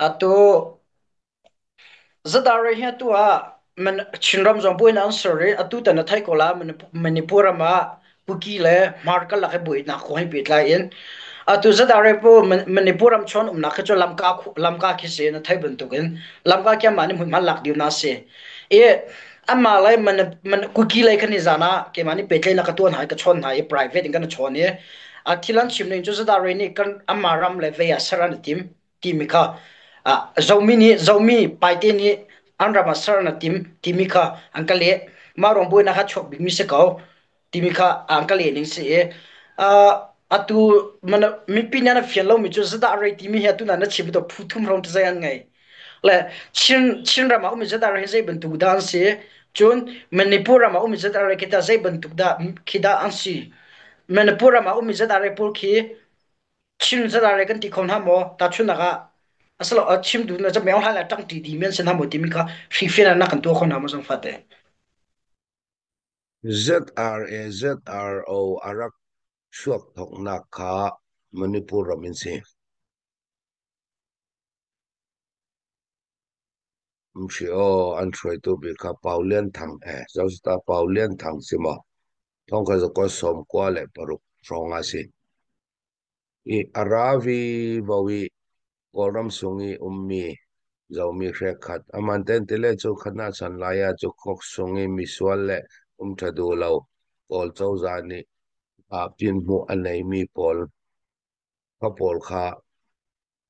ato zadare hi tua man chinram zombo na answer atu ta na thai kola manipur ma puki le marka la ke boi na khoi pit la in atu zadare po manipur am chon na khacho lamka khi se na thai bun tu gen lamka kya mani mun malak diu na se e amma lai man kuki lai khani zana ke mani petlai na ka ton hai ka chon hai private in kan chon e athilan chimne jo zadare ni kan amma ram le ve ya saran timika zomi paite ni andra masar na timika angkale marong boy na ha chok bi mi se kau timika angkale ning se e atu mana mi pinya na fialo mi chu zada rai timi he tu na na chibi to phuthum rong tza yang ngai le chin ra ma mi zada rai zai bentu dan se chun manipur ma mi zada rai kita zai bentu da khida ansi manipur ma mi zada rai pur khi chin zada rai kan ti khon ha mo ta chu na ga asal chim du na cha meong hala tang ti di men sen ha mo ti mi kha fi fi na kan to khon ha mo sang fate ZRO arak suak thok na kha Manipur ramin si mshio an throi tu bi kha paulian thang zosta paulian thang sima thong ka ko som kwa le paruk ronga si I aravi bawi koram sungi ummi zomi khat amanten tele chu khana chan laya chu khok sungi miswal le thadu lo pol chau zani a pin mu anei mi pol pol kha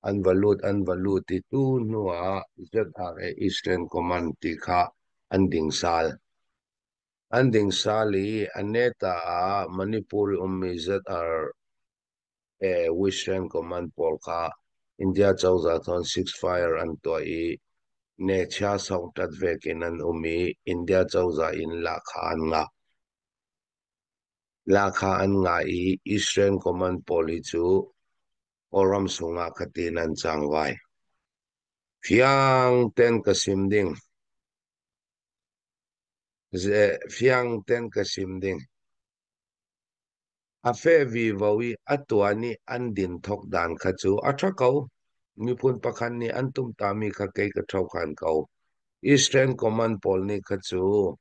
an valut ti tu nuwa ZRA Eastern Command ti kha anding sali aneta a Manipur ummi ZRA Western Command pol kha India chawza thon six fire an to I ne cha song tat vekin an umi India chawza in la kha an nga I Eastern Command poli chu oram sunga khatin an changwai Fiang ten kasim ding, fiang ten kasim ding. Afe vi vawi atuani andin thok dan khachu athakau mipun pakhan ni antum tami kha kei ka thau khan kau Eastern Command Pol ni khachu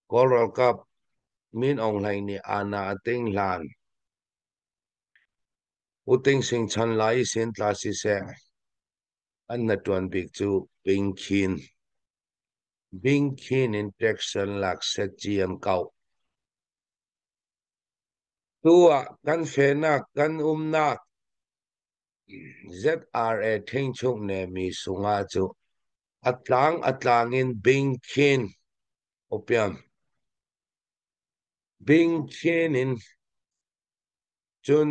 Coral Cup min ong lai ni ana ating lan uting sing chan lai sin tlasi se an na tuan big chu bingkin in Texan lak set chi an kau tua kan fenak kan umnak ZRA thing chung ne mi sunga chu atlangin bingkin opiam bingkin in chun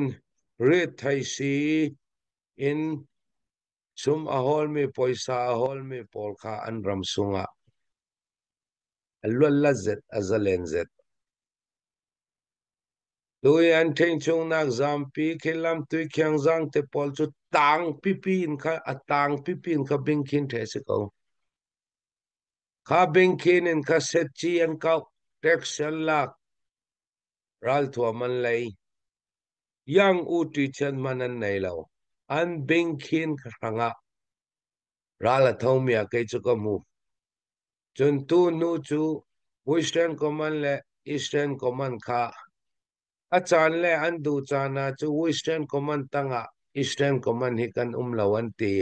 rit thai si in sum ahol mi poisa ahol mi polkha anram sunga alwala zet azalen zet tui an thing chung nak zampi khilam tui khyang zang te pol chu tang pipin kha atang pipin kha bingkin the se ko kha bingkin in kha set chi an kau texel lak ral thua man lei yang u ti chen manan nei lo an bingkin khanga rala thomia ke chu ko mu chun tu nu chu Western Command le Eastern Command kha achan le an du chana chu Western Command tanga Eastern Command hi kan lawan ti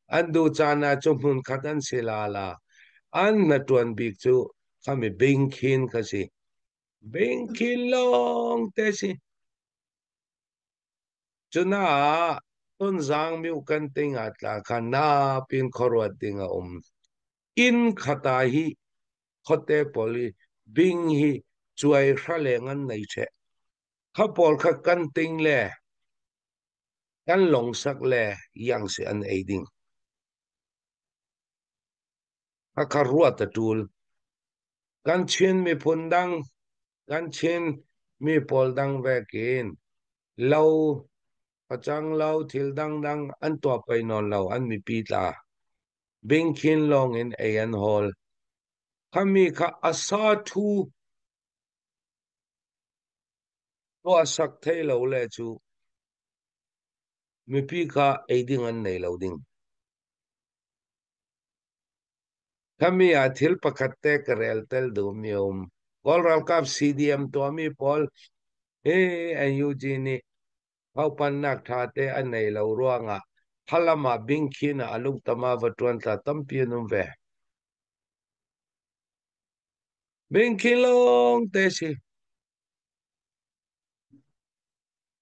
an du chana chu mun khatan silala an na tuan bik chu kami bingkin kasi bingkin long te si chuna tun zang miu kan ting atla kana pin khorwat tinga in khata hi khote poli bing hi chuai hrale ngan nei che khapol kha kan ting le kan long sak le yang se an aiding kha ruat tul kan chin mi phundang kan chin mi pol dang vekin lau pachang lau thil dang an to pai non lau an mi pi tla bing khin long in an hall khami kha asa thu to asak thei lo le chu mi pi kha aiding an nei lo ding kami athil pakate karel tel do miom kol ral kap CDM to mi pol an Eugene hau pan nak tha te an nei lo ruanga halama bingkina aluk tama vatwan ta tampianum ve bingkin long te si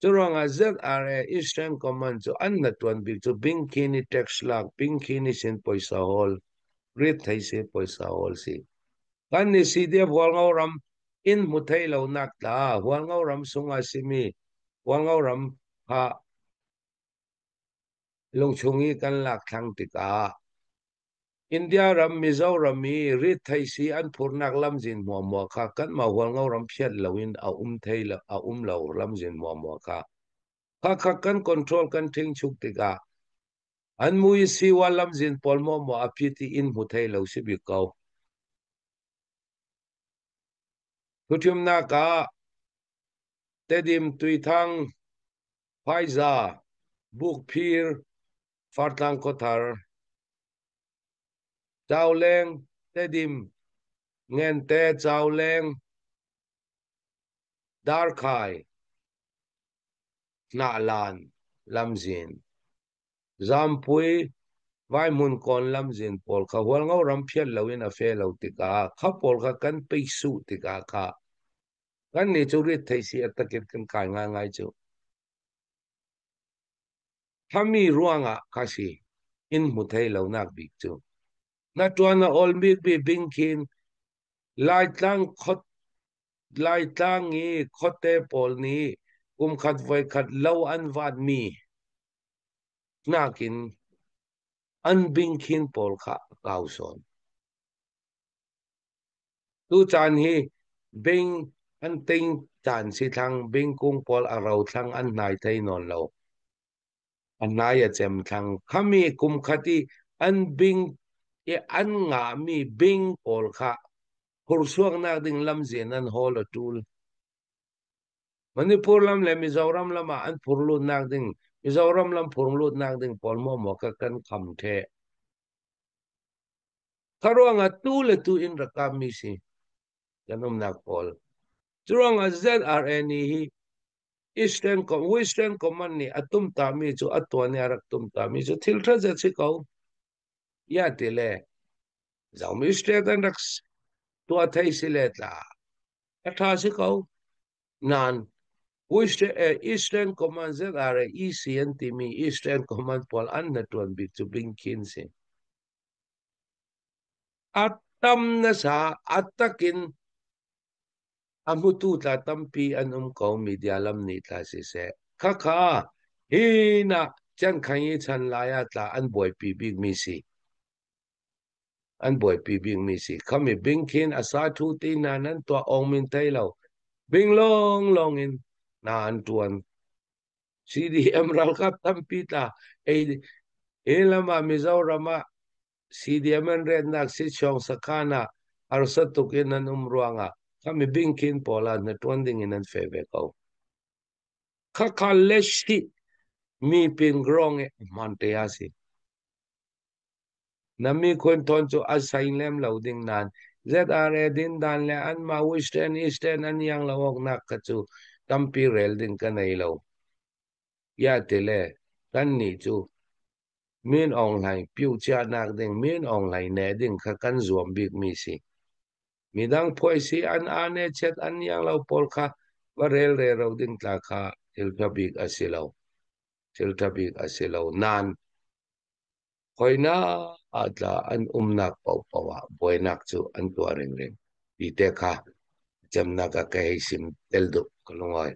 Churanga ZRA Eastern Command so an natwan big so bingkini tax lag bingkini sin poisa hol rit thai se poisa hol si kan ni CDF wal ngau ram in muthai lo nak ta wal ngau ram sunga simi wal ngau ram ha long chungi kan lak thang tika India ram Mizoram mi rit thai si an purnak lam jin mo kha kan ma wal ngau ram phiat lawin thai la lo lam jin mo kha kha kan control kan thing chuk tika an mui si wal lam jin pol mo apiti in muthai lo si bi kau thuthim na ka tedim tui thang phaiza buk phir fartang kothar chawleng tedim ngen te chawleng dar khai na lan lamzin zampui vai mun kon lamzin pol kha wal ngau ram phiat lawin a fe lo tika kha pol kha kan pe su tika kha kan ni chu rit thai si atakit kan kai ngai chu thami ruanga kasi in muthai lo nak bik chu na tuana ol big bi bingkin lai tlang khot lai tlang ni khote pol ni khat vai khat lo an wat mi nakin an bingkin pol kha kauson tu chan hi bing an ting chan si thang bing kung pol arau thang an nai thai non lo an nai a chem thang khami kum khati an bing an nga mi bing pol kha kursuak na ding lam zen an hol atul Manipur lam le Mizoram lama an purlut nak ding Mizoram lam purlut nak ding pol mo ka kan kham the karuanga tu le tu in rakam mi si janum nak pol Churanga ZRN hi Western Command ni atum ta mi chu atwani arak tum ta mi chu thiltra je chi kau ya tile zau mi state an raks tu athai siletla atha si kau nan Eastern Command ZRA ECN timi Eastern Command pol an natuan big chu bingkin si atam na sa atakin amutu ta tampi anum ko media lam ni ta si se kha hina chan khangi chan laya ta an boy pi big mi si an boy pi big mi si khami bingkin asa thu ti na nan to ong min tai lo bing long in na an tuan CDM ral kap tampi ta lama Mizorama CDM an red nak si chong sakana arsa tukin an umruanga kami bingkin pola na tuanding in an feve kau kakaleshi mi pin grong manteasi nami kwenton cho asain lem loading nan ZRA din dan le an ma western eastern an yang lawok nak kachu tampi rel din kanay lo ya tele kan ni chu min online piu cha nak ding min online ne ding kha kan zuam big mi si midang phoi si an ane chet an yang lo pol kha varel re ro ding tla kha til big asilo nan hoina atla an umnak pau pawa boynak chu an tuaring ring ite kha jamna ka kai sim teldo kalungoi